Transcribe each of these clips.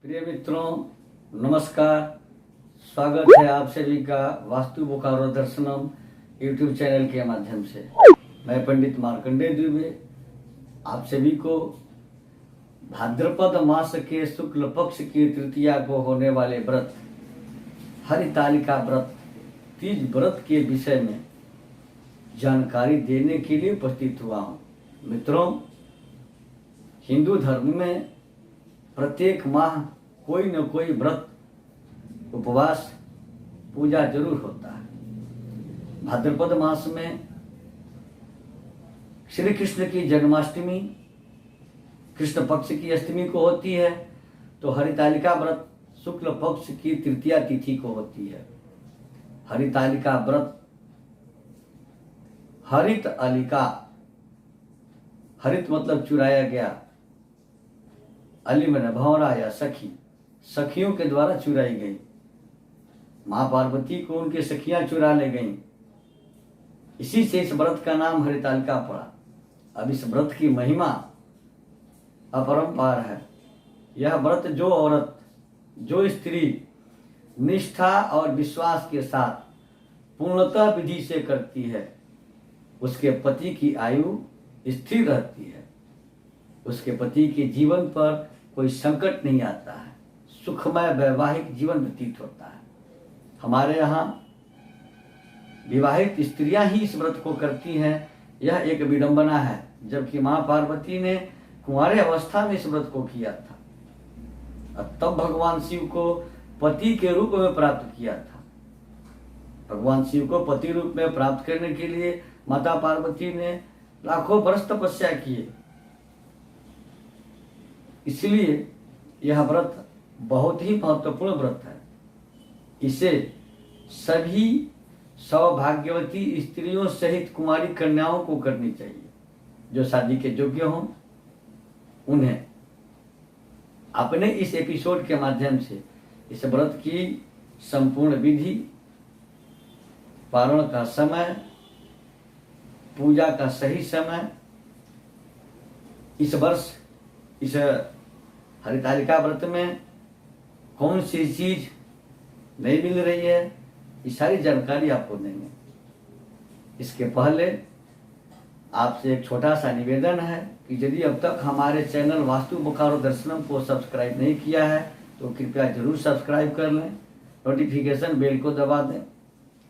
प्रिय मित्रों, नमस्कार। स्वागत है आप सभी का वास्तु बोकारो दर्शनम यूट्यूब चैनल के माध्यम से। मैं पंडित मार्कंडेय दुबे आप सभी को भाद्रपद मास के शुक्ल पक्ष की तृतीया को होने वाले व्रत हरितालिका व्रत तीज व्रत के विषय में जानकारी देने के लिए उपस्थित हुआ हूँ। मित्रों, हिंदू धर्म में प्रत्येक माह कोई न कोई व्रत उपवास पूजा जरूर होता है। भाद्रपद मास में श्री कृष्ण की जन्माष्टमी कृष्ण पक्ष की अष्टमी को होती है, तो हरितालिका व्रत शुक्ल पक्ष की तृतीया तिथि को होती है। हरितालिका व्रत हरित अलिका, हरित मतलब चुराया गया, अली में भौरा या सखी, सखियों के द्वारा चुराई गई। मां पार्वती को उनके सखियां चुरा ले गईं। इसी से इस व्रत का नाम हरितालिका पड़ा। अब इस व्रत की महिमा अपरंपार है। यह व्रत जो औरत, जो स्त्री निष्ठा और विश्वास के साथ पूर्णतः विधि से करती है, उसके पति की आयु स्थिर रहती है, उसके पति के जीवन पर कोई संकट नहीं आता है, सुखमय वैवाहिक जीवन व्यतीत होता है। हमारे यहाँ विवाहित स्त्रियां ही इस व्रत को करती हैं। यह एक विडंबना है, जबकि मां पार्वती ने कुंवारे अवस्था में इस व्रत को किया था। तब भगवान शिव को पति के रूप में प्राप्त किया था। भगवान शिव को पति रूप में प्राप्त करने के लिए माता पार्वती ने लाखों वर्ष तपस्या किए। इसलिए यह व्रत बहुत ही महत्वपूर्ण व्रत है। इसे सभी सौभाग्यवती स्त्रियों सहित कुमारी कन्याओं को करनी चाहिए। जो शादी के योग्य हों, उन्हें अपने इस एपिसोड के माध्यम से इस व्रत की संपूर्ण विधि, पारण का समय, पूजा का सही समय, इस वर्ष इस हरितालिका व्रत में कौन सी चीज नहीं मिल रही है, ये सारी जानकारी आपको देंगे। इसके पहले आपसे एक छोटा सा निवेदन है कि यदि अब तक हमारे चैनल वास्तु बोकारो दर्शनम को सब्सक्राइब नहीं किया है तो कृपया जरूर सब्सक्राइब कर लें, नोटिफिकेशन बेल को दबा दें,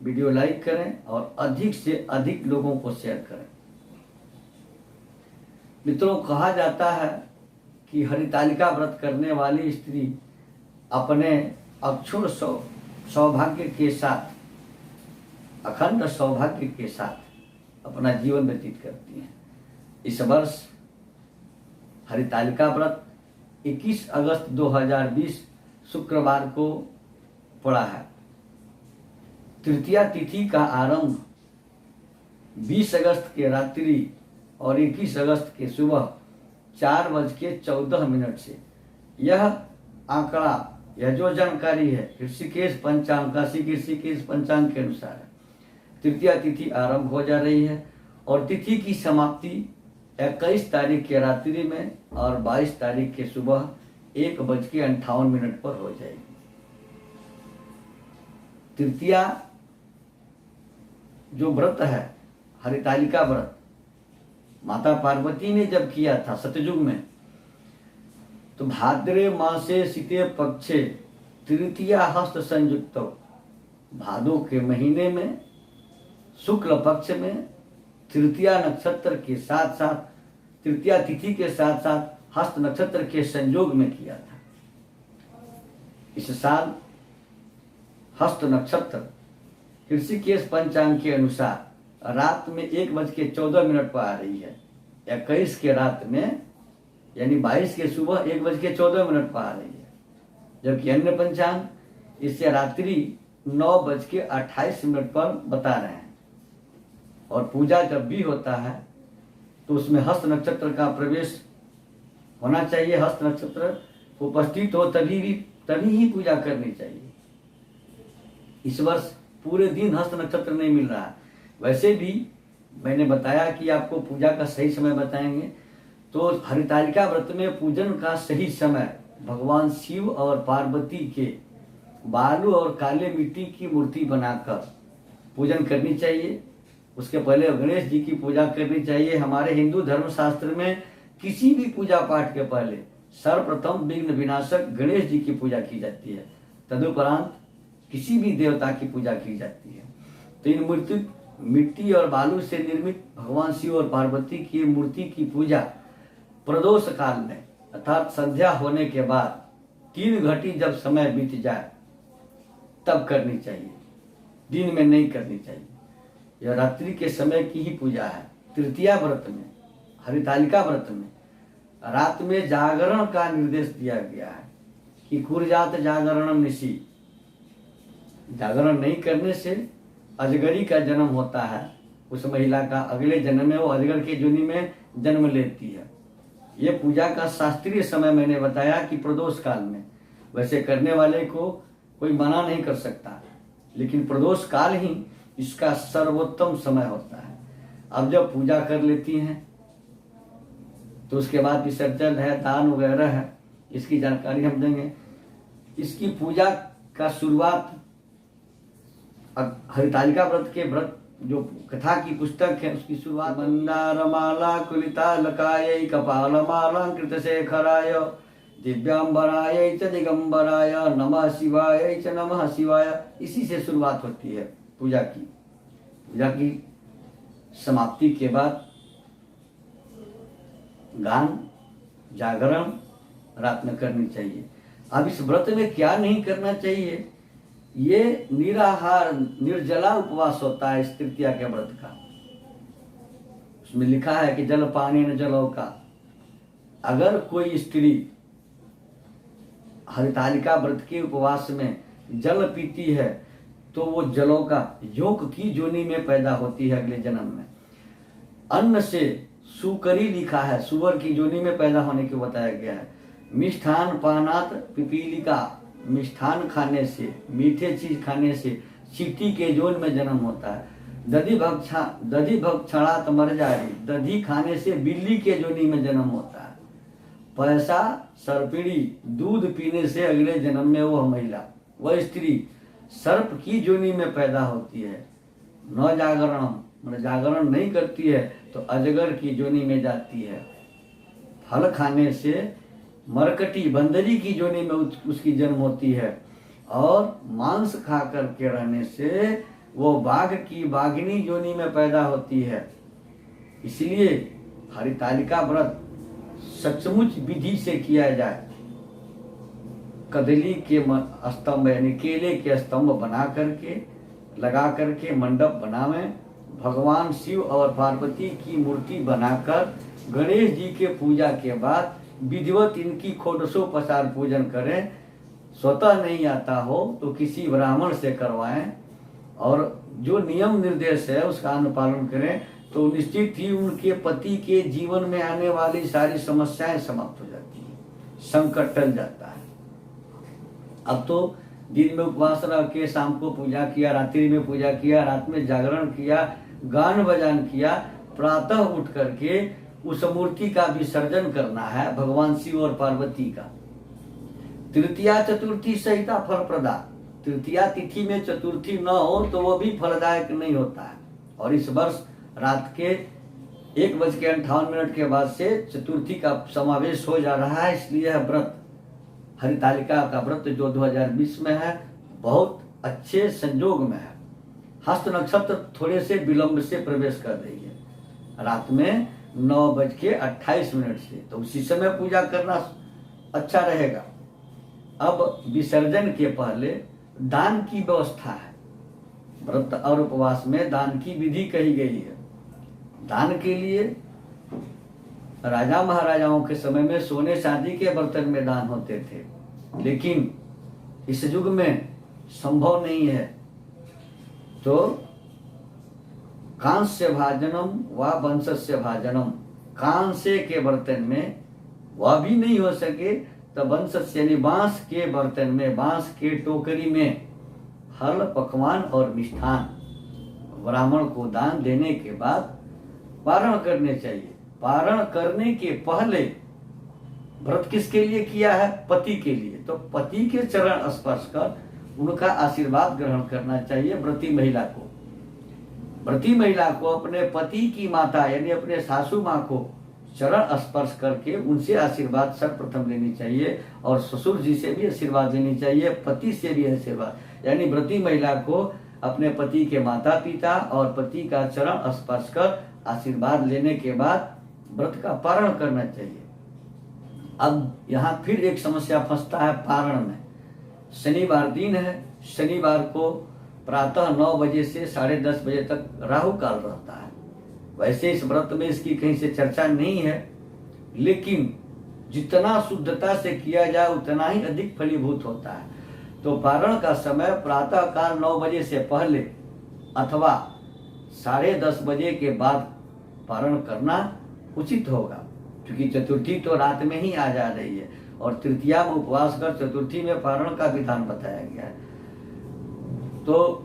वीडियो लाइक करें और अधिक से अधिक लोगों को शेयर करें। मित्रों, कहा जाता है कि हरितालिका व्रत करने वाली स्त्री अपने अक्षुण सौभाग्य के साथ, अखंड सौभाग्य के साथ अपना जीवन व्यतीत करती हैं। इस वर्ष हरितालिका व्रत 21 अगस्त 2020 शुक्रवार को पड़ा है। तृतीया तिथि का आरंभ 20 अगस्त के रात्रि और 21 अगस्त के सुबह 4:14 से। यह आंकड़ा, यह जो जानकारी है ऋषिकेश पंचांग, काशी के ऋषिकेश पंचांग के अनुसार है। तृतीया तिथि आरंभ हो जा रही है और तिथि की समाप्ति 21 तारीख के रात्रि में और 22 तारीख के सुबह 1:58 पर हो जाएगी। तृतीया जो व्रत है, हरितालिका व्रत, माता पार्वती ने जब किया था सतयुग में, तो भाद्रे मासे शीते पक्षे तृतीया हस्त संयुक्त, भादो के महीने में शुक्ल पक्ष में तृतीया नक्षत्र के साथ साथ, तृतीया तिथि के साथ साथ हस्त नक्षत्र के संयोग में किया था। इस साल हस्त नक्षत्र ऋषिकेश पंचांग के अनुसार रात में 1:14 पर आ रही है। 21 के रात में यानी 22 के सुबह 1:14 पर आ रही है, जबकि अन्य पंचांग इससे रात्रि 9:28 पर बता रहे हैं। और पूजा जब भी होता है तो उसमें हस्त नक्षत्र का प्रवेश होना चाहिए। हस्त नक्षत्र उपस्थित हो तभी ही पूजा करनी चाहिए। इस वर्ष पूरे दिन हस्त नक्षत्र नहीं मिल रहा है। वैसे भी मैंने बताया कि आपको पूजा का सही समय बताएंगे, तो हरितालिका व्रत में पूजन का सही समय भगवान शिव और पार्वती के बालू और काले मिट्टी की मूर्ति बनाकर पूजन करनी चाहिए। उसके पहले गणेश जी की पूजा करनी चाहिए। हमारे हिंदू धर्म शास्त्र में किसी भी पूजा पाठ के पहले सर्वप्रथम विघ्न विनाशक गणेश जी की पूजा की जाती है, तदुपरांत किसी भी देवता की पूजा की जाती है। तो इन मिट्टी और बालू से निर्मित भगवान शिव और पार्वती की मूर्ति की पूजा प्रदोष काल में अर्थात संध्या होने के बाद 3 घटी जब समय बीत जाए तब करनी चाहिए, दिन में नहीं करनी चाहिए। यह रात्रि के समय की ही पूजा है। तृतीया व्रत में, हरितालिका व्रत में रात में जागरण का निर्देश दिया गया है कि कुरजात जागरणम निशि। जागरण नहीं करने से अजगरी का जन्म होता है। उस महिला का अगले जन्म में वो अजगर के योनि में जन्म लेती है। ये पूजा का शास्त्रीय समय मैंने बताया कि प्रदोष काल में। वैसे करने वाले को कोई मना नहीं कर सकता, लेकिन प्रदोष काल ही इसका सर्वोत्तम समय होता है। अब जब पूजा कर लेती हैं तो उसके बाद विसर्जन है, दान वगैरह है, इसकी जानकारी हम देंगे। इसकी पूजा का शुरुआत हरितालिका व्रत के व्रत जो कथा की पुस्तक है उसकी शुरुआत मंदार माला कुलिता लकाय कपाल माला कृत शेखराय दिव्यांबराय च दिगंबराय नमः शिवाय च नमः शिवाय, इसी से शुरुआत होती है पूजा की। पूजा की समाप्ति के बाद गान जागरण रात में करनी चाहिए। अब इस व्रत में क्या नहीं करना चाहिए, ये निराहार निर्जला उपवास होता है इस तृतीया के व्रत का। उसमें लिखा है कि जल पानी न जलो का। अगर कोई स्त्री हरितालिका व्रत के उपवास में जल पीती है तो वो जलों का योक की जोनी में पैदा होती है अगले जन्म में। अन्न से सुकरी लिखा है, सुअर की जोनी में पैदा होने को बताया गया है। मिष्ठान पानात पिपीलिका, मिष्ठान खाने से, मीठे चीज खाने से चींटी के जोन में जन्म होता है। दधि भक्षणात मर जाए, दधी खाने से बिल्ली के जोनी में जन्म होता है। पैसा सर्पिणी, दूध पीने से अगले जन्म में वह महिला, वह स्त्री सर्प की जोनी में पैदा होती है। न जागरण, मतलब जागरण नहीं करती है तो अजगर की जोनी में जाती है। फल खाने से मरकटी, बंदरी की जोनी में उसकी जन्म होती है। और मांस खा करके रहने से वो बाघ की बाघिनी योनि में पैदा होती है। इसलिए हरितालिका व्रत सचमुच विधि से किया जाए। कदली के स्तंभ यानी केले के स्तंभ बना करके, लगा करके मंडप बनावे, भगवान शिव और पार्वती की मूर्ति बनाकर गणेश जी के पूजा के बाद विधिवत इनकी खोडसों पसार पूजन करें। स्वतः नहीं आता हो तो किसी ब्राह्मण से करवाएं और जो नियम निर्देश है उसका अनुपालन करें तो निश्चित ही उनके पति के जीवन में आने वाली सारी समस्याएं समाप्त हो जाती है, संकट टल जाता है। अब तो दिन में उपवास रह के शाम को पूजा किया, रात्रि में पूजा किया, रात में जागरण किया, गान बजान किया, प्रातः उठ करके उस मूर्ति का विसर्जन करना है भगवान शिव और पार्वती का। तृतीया चतुर्थी सहिता फल प्रदा। तृतीया तिथि में चतुर्थी न हो तो वो भी फलदायक नहीं होता है। और इस वर्ष रात के 1:58 के बाद से चतुर्थी का समावेश हो जा रहा है, इसलिए यह व्रत हरितालिका का व्रत जो 2020 में है बहुत अच्छे संजोग में है। हस्त नक्षत्र थोड़े से विलंब से प्रवेश कर रही है रात में 9:28 से, तो उसी समय पूजा करना अच्छा रहेगा। अब विसर्जन के पहले दान की व्यवस्था है। व्रत और उपवास में दान की विधि कही गई है। दान के लिए राजा महाराजाओं के समय में सोने चांदी के बर्तन में दान होते थे, लेकिन इस युग में संभव नहीं है तो कांस्य भाजनम व वंशस्य भाजनम, कांस्य के बर्तन में वह भी नहीं हो सके तो वंशस्य यानी बांस के बर्तन में, बांस के टोकरी में हल पकवान और मिष्ठान ब्राह्मण को दान देने के बाद पारण करने चाहिए। पारण करने के पहले व्रत किसके लिए किया है? पति के लिए। तो पति के चरण स्पर्श कर उनका आशीर्वाद ग्रहण करना चाहिए व्रती महिला को। व्रती महिला को अपने पति की माता यानी अपने सासू माँ को चरण स्पर्श करके उनसे आशीर्वाद सर्वप्रथम लेनी चाहिए, और ससुर जी से भी आशीर्वाद लेनी चाहिए, पति से भी आशीर्वाद। यानी व्रती महिला को अपने पति के माता पिता और पति का चरण स्पर्श कर आशीर्वाद लेने के बाद व्रत का पारण करना चाहिए। अब यहाँ फिर एक समस्या फंसता है पारण में। शनिवार दिन है, शनिवार को प्रातः 9 बजे से 10:30 बजे तक राहु काल रहता है। वैसे इस व्रत में इसकी कहीं से चर्चा नहीं है, लेकिन जितना शुद्धता से किया जाए उतना ही अधिक फलीभूत होता है। तो पारण का समय प्रातः काल 9 बजे से पहले अथवा 10:30 बजे के बाद पारण करना उचित होगा, क्योंकि चतुर्थी तो रात में ही आ जा रही है और तृतीया में उपवास कर चतुर्थी में पारण का विधान बताया गया है। तो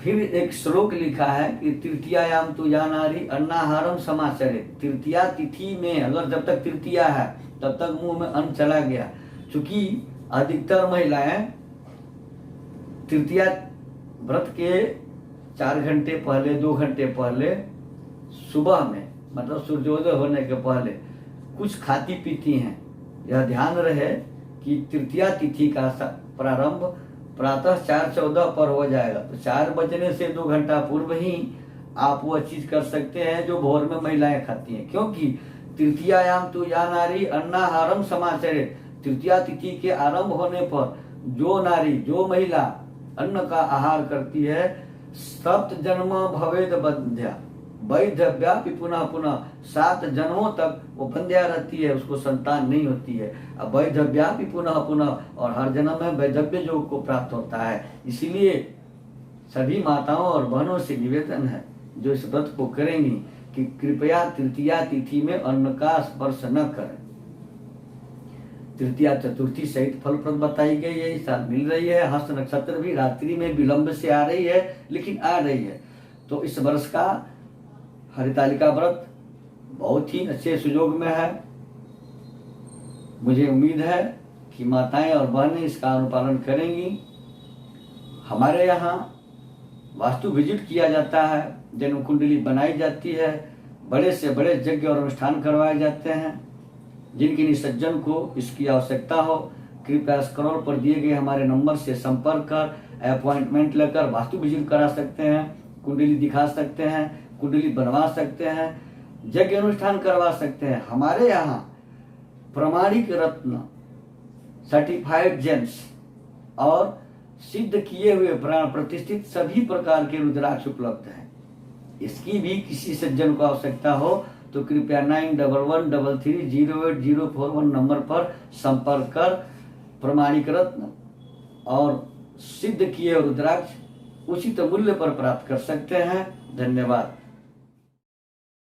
फिर एक श्लोक लिखा है कि तृतीयायाम तु या नारी अन्नाहारम समाचरेत्। तृतीया तिथि में अगर जब तक तृतीया है तब तक मुंह में अन्न चला गया, चूंकि अधिकतर महिलाएं तृतीया व्रत के 4 घंटे पहले 2 घंटे पहले सुबह में मतलब सूर्योदय होने के पहले कुछ खाती पीती हैं। यह ध्यान रहे कि तृतीया तिथि का प्रारंभ प्रातः 4:14 पर हो जाएगा, तो 4 बजने से 2 घंटा पूर्व ही आप वह चीज कर सकते हैं जो भोर में महिलाएं खाती हैं, क्योंकि तृतीयायाम तु या नारी अन्नाहारम समाचरेत्। तृतीया तिथि के आरंभ होने पर जो नारी जो महिला अन्न का आहार करती है 7 जन्म भवेद बंध्या वैधव्या पुनः पुनः 7 जन्मों तक वो बंध्या रहती है, उसको संतान नहीं होती है। अब वैधव्या पुनः पुनः, और हर जन्म में वैधव्य योग को प्राप्त होता है। इसीलिए सभी माताओं और बहनों से निवेदन है जो इस व्रत को करेंगी कि कृपया तृतीया तिथि में अन्न का स्पर्श न करें। तृतीया चतुर्थी सहित फलप्रद बताई गई है, इस साल मिल रही है। हस्त नक्षत्र भी रात्रि में विलंब से आ रही है, लेकिन आ रही है। तो इस वर्ष का हरितालिका व्रत बहुत ही अच्छे सुयोग में है। मुझे उम्मीद है कि माताएं और बहनें इसका अनुपालन करेंगी। हमारे यहाँ वास्तु विजिट किया जाता है, जन्म कुंडली बनाई जाती है, बड़े से बड़े यज्ञ और अनुष्ठान करवाए जाते हैं। जिनकी सज्जन को इसकी आवश्यकता हो कृपया स्क्रॉल पर दिए गए हमारे नंबर से संपर्क कर अपॉइंटमेंट लेकर वास्तु विजिट करा सकते हैं, कुंडली दिखा सकते हैं, कुंडली बनवा सकते हैं, यज्ञ अनुष्ठान करवा सकते हैं। हमारे यहाँ प्रमाणिक रत्न, सर्टिफाइड जेम्स और सिद्ध किए हुए प्राण प्रतिष्ठित सभी प्रकार के रुद्राक्ष उपलब्ध हैं। इसकी भी किसी सज्जन को आवश्यकता हो तो कृपया 9113308041 नंबर पर संपर्क कर प्रमाणिक रत्न और सिद्ध किए रुद्राक्ष उचित मूल्य पर प्राप्त कर सकते हैं। धन्यवाद।